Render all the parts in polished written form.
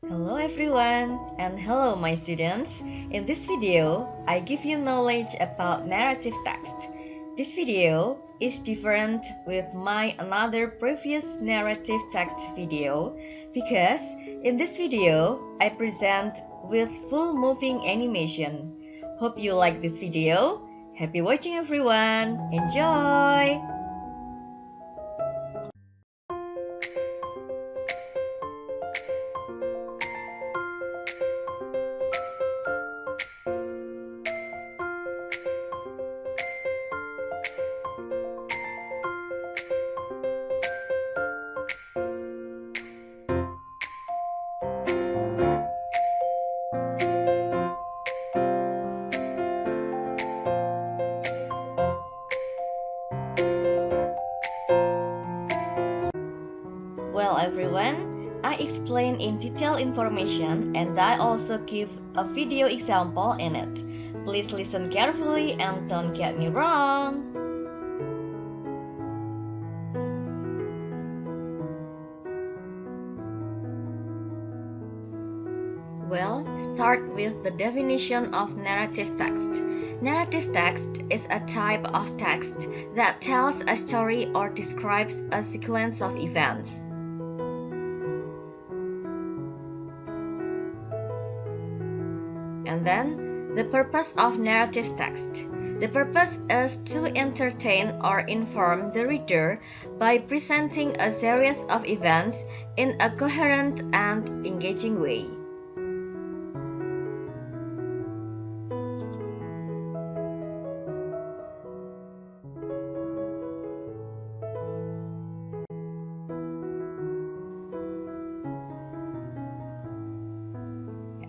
Hello everyone, and hello my students. In this video, I give you knowledge about narrative text. This video is different with my another previous narrative text video because in this video, I present with full moving animation. Hope you like this video. Happy watching everyone. Enjoy! Well everyone, I explain in detail information and I also give a video example in it. Please listen carefully and don't get me wrong. Well, start with the definition of narrative text. Narrative text is a type of text that tells a story or describes a sequence of events. And then, the purpose of narrative text. The purpose is to entertain or inform the reader by presenting a series of events in a coherent and engaging way.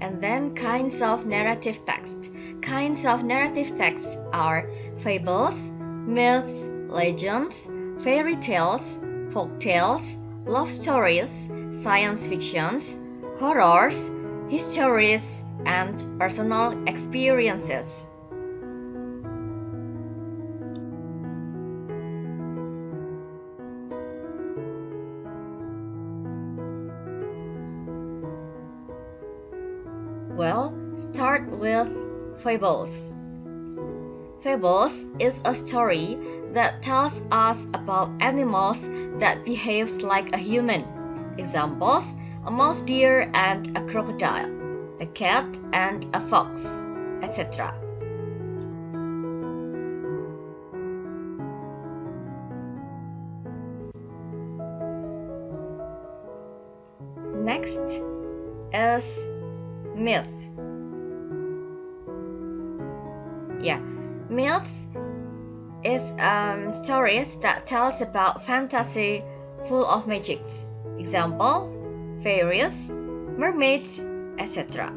And then kinds of narrative text. Kinds of narrative texts are fables, myths, legends, fairy tales, folk tales, love stories, science fictions, horrors, histories, and personal experiences. Well, start with fables. Fables is a story that tells us about animals that behaves like a human. Examples, a mouse deer and a crocodile, a cat and a fox, etc. Next is myth. Myths is stories that tells about fantasy full of magics. Example, fairies, mermaids, etc.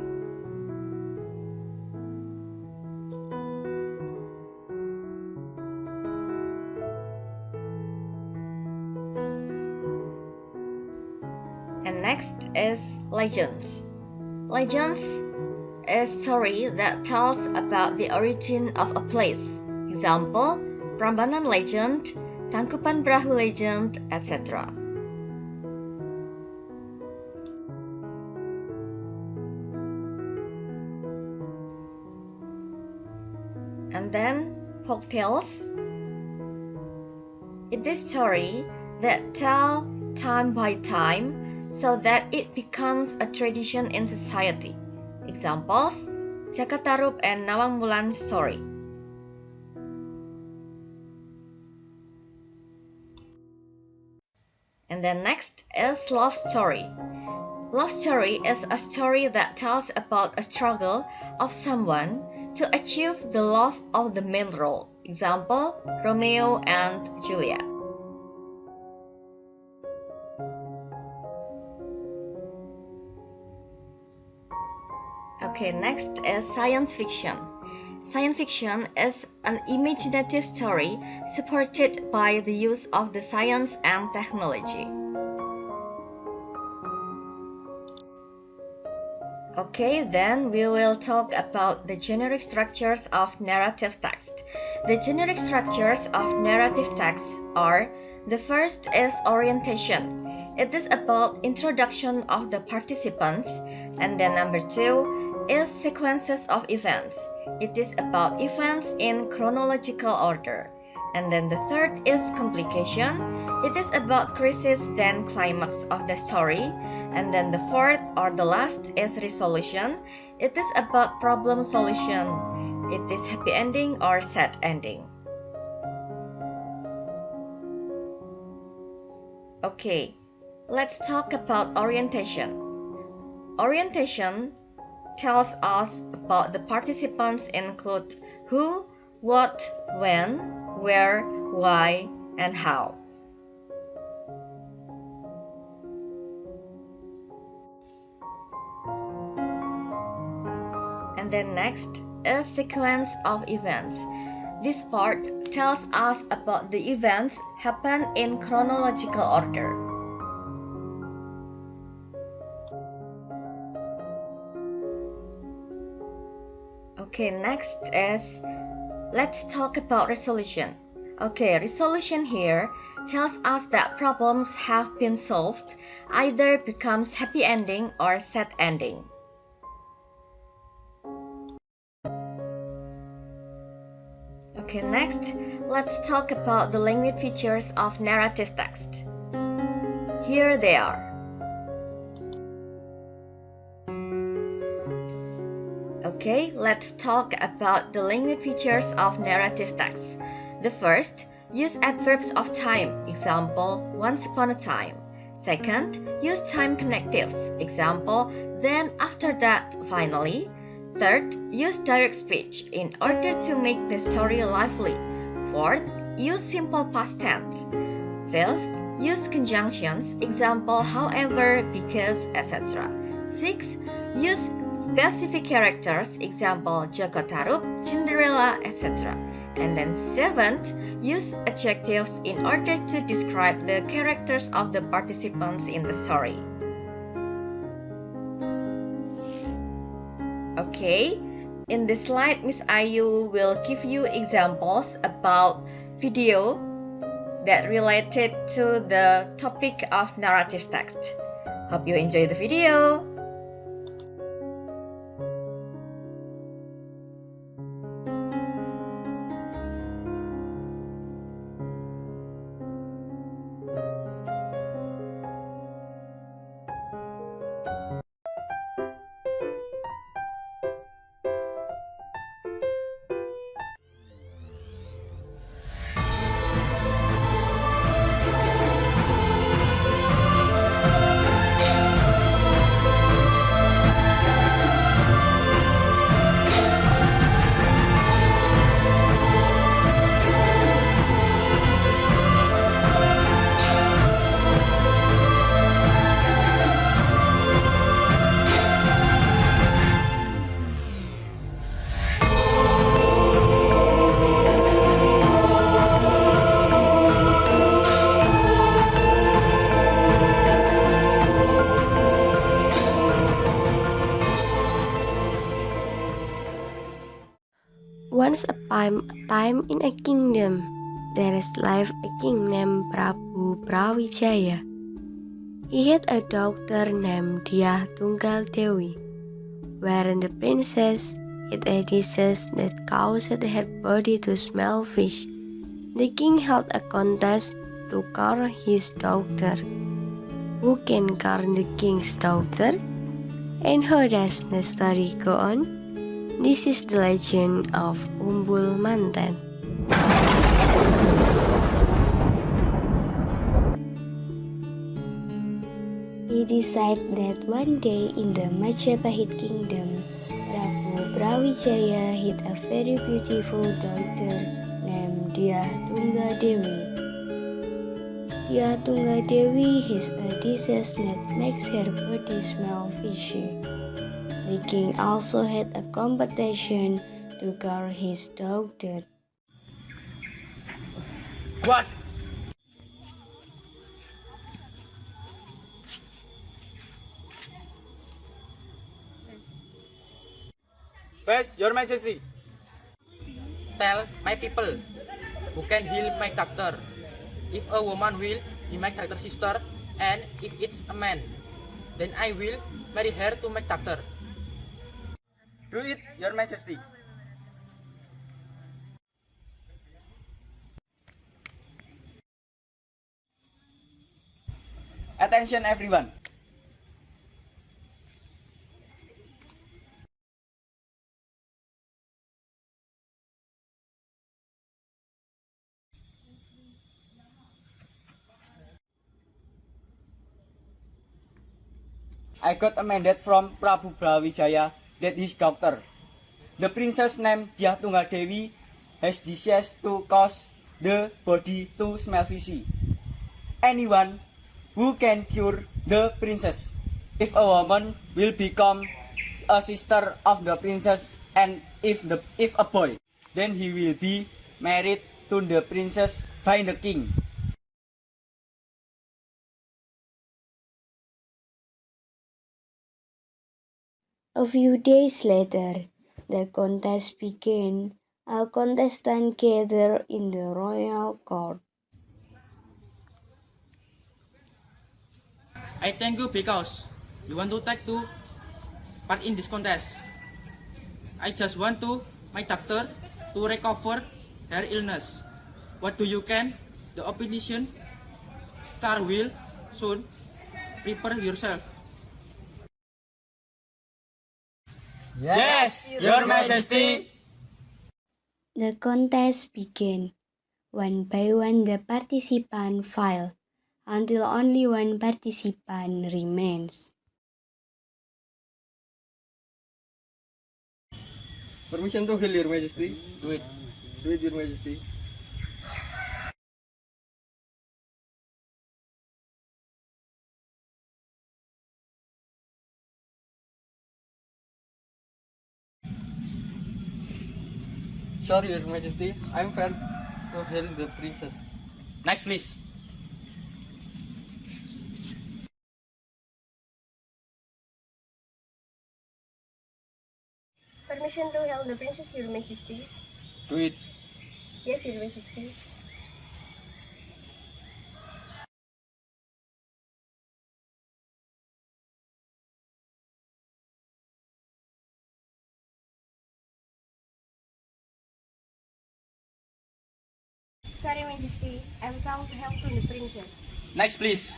And next is legends. Legends is a story that tells about the origin of a place. Example, Prambanan legend, Tangkuban Perahu legend, etc. And then folk tales. It is a story that tell time by time so that it becomes a tradition in society. Examples, Jakatarup and Nawang Mulan story. And then next is love story. Love story is a story that tells about a struggle of someone to achieve the love of the main role. Example, Romeo and Juliet. Okay, next is science fiction. Science fiction is an imaginative story supported by the use of the science and technology. Okay, then we will talk about the generic structures of narrative text. The generic structures of narrative text are: the first is orientation. it is about introduction of the participants. And then number 2 is sequences of events. It is about events in chronological order. And then the third is complication. It is about crisis then climax of the story. And then the fourth or the last is resolution. It is about problem solution. It is happy ending or sad ending. Okay, let's talk about orientation. Orientation tells us about the participants include who, what, when, where, why, and how. And then next is sequence of events. This part tells us about the events happen in chronological order. Okay, next is let's talk about resolution. Okay, resolution here tells us that problems have been solved, either becomes happy ending or sad ending. Okay, next, let's talk about the language features of narrative text. Here they are. Okay, let's talk about the language features of narrative text. The first, use adverbs of time, example, once upon a time. Second, use time connectives, example, then after that, finally. Third, use direct speech in order to make the story lively. Fourth, use simple past tense. Fifth, use conjunctions, example, however, because, etc. Sixth, use specific characters, example, Joko Tarub, Cinderella, etc. And then seventh, use adjectives in order to describe the characters of the participants in the story. Okay, in this slide, Miss Ayu will give you examples about video that related to the topic of narrative text. Hope you enjoy the video. Once upon a time in a kingdom, there is lived a king named Prabu Brawijaya. He had a daughter named Dyah Tunggal Dewi, wherein the princess had a disease that caused her body to smell fish. The king held a contest to crown his daughter. Who can crown the king's daughter? And how does the story go on? This is the legend of Umbul Mantan. He decided that one day in the Majapahit kingdom, Prabu Brawijaya had a very beautiful daughter named Dyah Tunggal Dewi. Dyah Tunggal Dewi has a disease that makes her body smell fishy. The king also had a competition to crown his daughter. What? First, Your Majesty, tell my people who can heal my doctor. If a woman will be my doctor's sister, And if it's a man, then I will marry her to my doctor. Do it, Your Majesty. Attention everyone. I got a mandate from Prabu Brawijaya that his daughter, the princess named Dyah Tunggal Dewi, has disease to cause the body to smell fishy. Anyone who can cure the princess. If a woman will become a sister of the princess, and if a boy, then he will be married to the princess by the king. A few days later, the contest began. All contestants gathered in the royal court. I thank you because you want to take to part in this contest. I just want to my doctor to recover her illness. What do you can? The opposition star will soon. Prepare yourself. Yes, Your Majesty. The contest began. One by one the participants filed, until only one participant remains. Permission to heal, Your Majesty. Do it. Do it, Your Majesty. Sorry, Your Majesty. I'm failed to heal the princess. Next, please. Permission to heal the princess, Your Majesty. Do it. Yes, Your Majesty. Sorry, Majesty. I'm found to help to the princess. Next, please.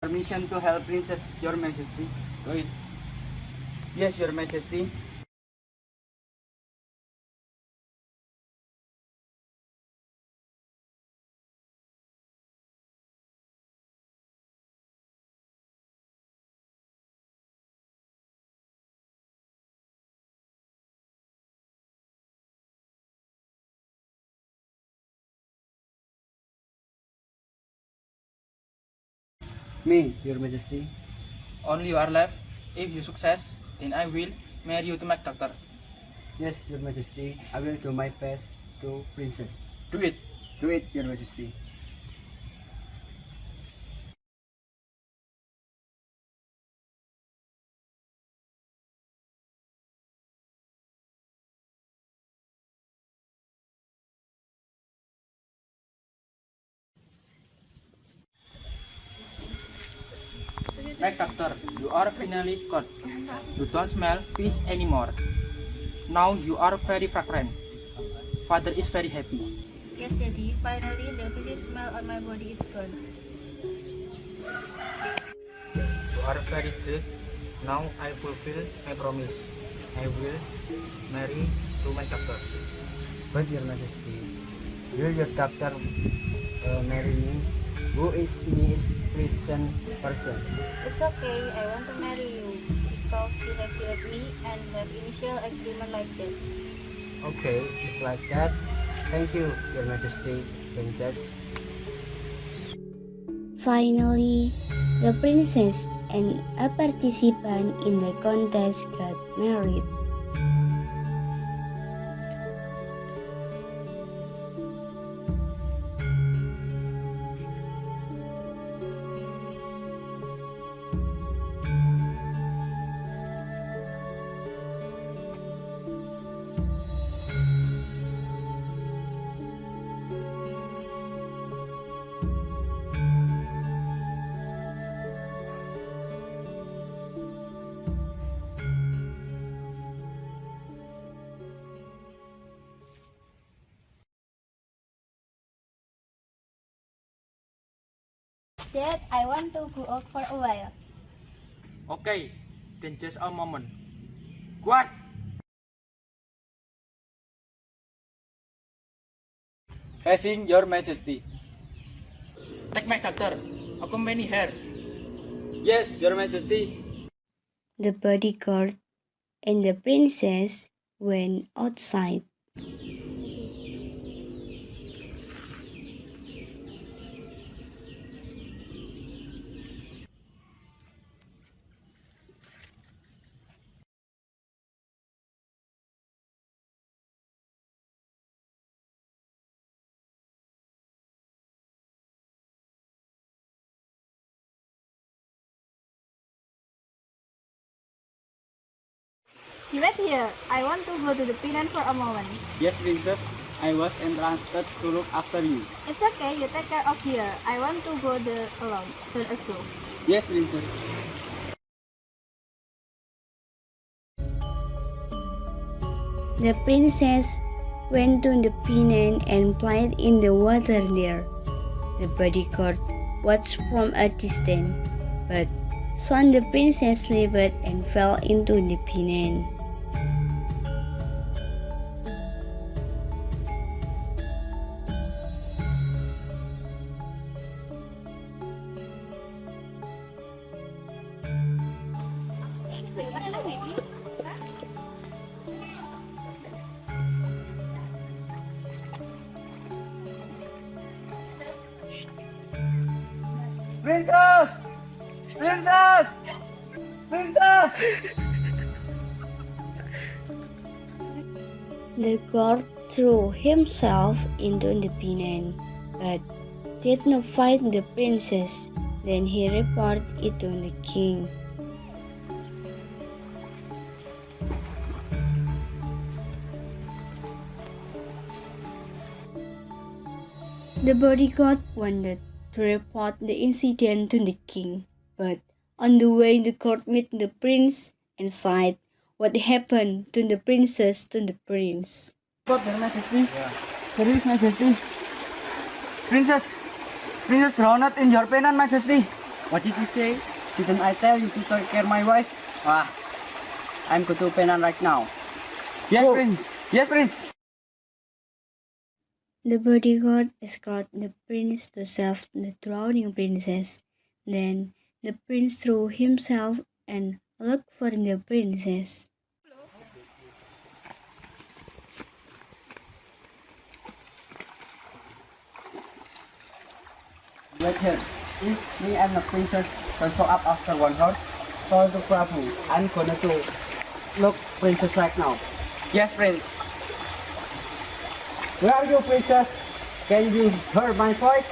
Permission to help Princess, Your Majesty. Do it. Yes, Your Majesty. Me, Your Majesty. Only you are left. If you success, then I will marry you to my doctor. Yes, Your Majesty. I will do my best to princess. Do it. Do it, Your Majesty. My doctor, you are finally caught. You don't smell fish anymore. Now you are very fragrant. Father is very happy. Yes, Daddy. Finally, the fishy smell on my body is gone. You are very good. Now I fulfill my promise. I will marry to my doctor. But, Your Majesty, will your doctor marry me? Who is me is prison person? It's okay. I want to marry you because you have healed me and have initial agreement like that. Okay, if like that. Thank you, Your Majesty, princess. Finally, the princess and a participant in the contest got married. Dad, I want to go out for a while. Okay, then just a moment. What? Passing your majesty. Take my doctor. Accompany her. Yes, your majesty. The bodyguard and the princess went outside. You wait here. I want to go to the pin for a moment. Yes, princess. I was entrusted to look after you. It's okay, you take care of here. I want to go there alone. Soon ago. Yes, princess. The princess went to the pin and played in the water there. The bodyguard watched from a distance, but soon the princess slipped and fell into the pin. Princess! Princess! Princess! The guard threw himself into the pin, but did not find the princess. Then he reported it to the king. The bodyguard wanted to report the incident to the king, but on the way the court met the prince and said what happened to the princess to the prince. God, your majesty. There is majesty. Princess. Princess drowned in your penance, majesty. What did you say? Didn't I tell you to take care of my wife? I'm going to penance right now. Yes, Oh. prince. Yes, prince. The bodyguard escorted the prince to save the drowning princess. Then the prince threw himself and looked for the princess. Wait here. If me and the princess can show up after 1 hour, tell the Prabhu, I'm gonna to look princess right now. Yes, prince. Where are you, princess? Can you hear my voice?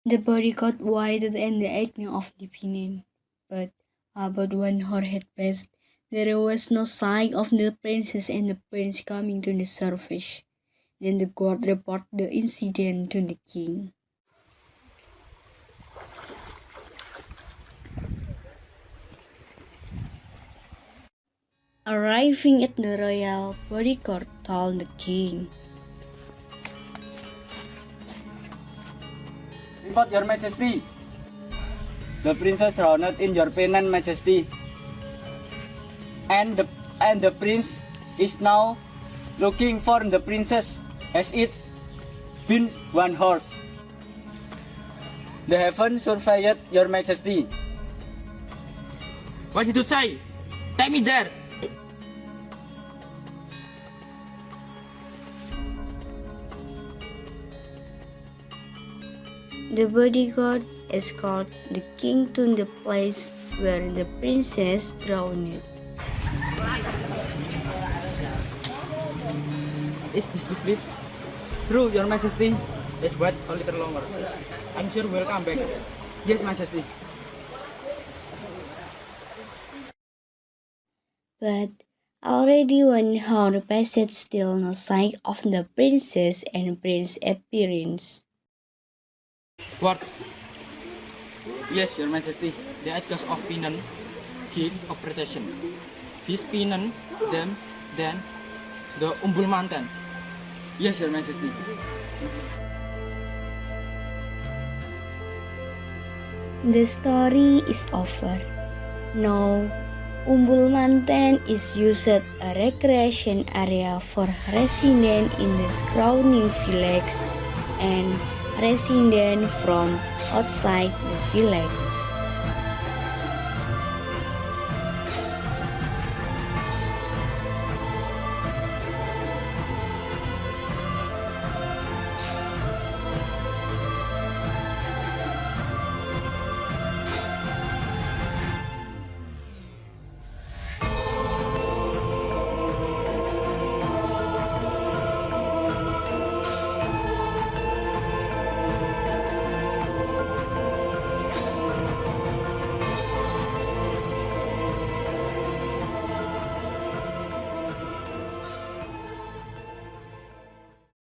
The bodyguard waited in the agony of the pinion, but about 1 hour had passed. There was no sign of the princess and the prince coming to the surface. Then the guard reported the incident to the king. Arriving at the royal, bodyguard told the king. Report, your majesty. The princess drowned in your penance, majesty. And the prince is now looking for the princess. Has it been 1 horse? The heaven surveyed, your majesty. What did you say? Take me there. The bodyguard escorted the king to the place where the princess drowned. Is this the place? True, your majesty. Let's wait a little longer. I'm sure we'll come back. Yes, majesty. But already 1 hour passed, still no sign of the princess and prince appearance. What? Yes, your majesty. The Atlas of Pinan give of protection. This Pinan them than the Umbul Mountain. Yes, Your Majesty. The story is over. Now, Umbul Mountain is used as a recreation area for residents in the surrounding village and residents from outside the village.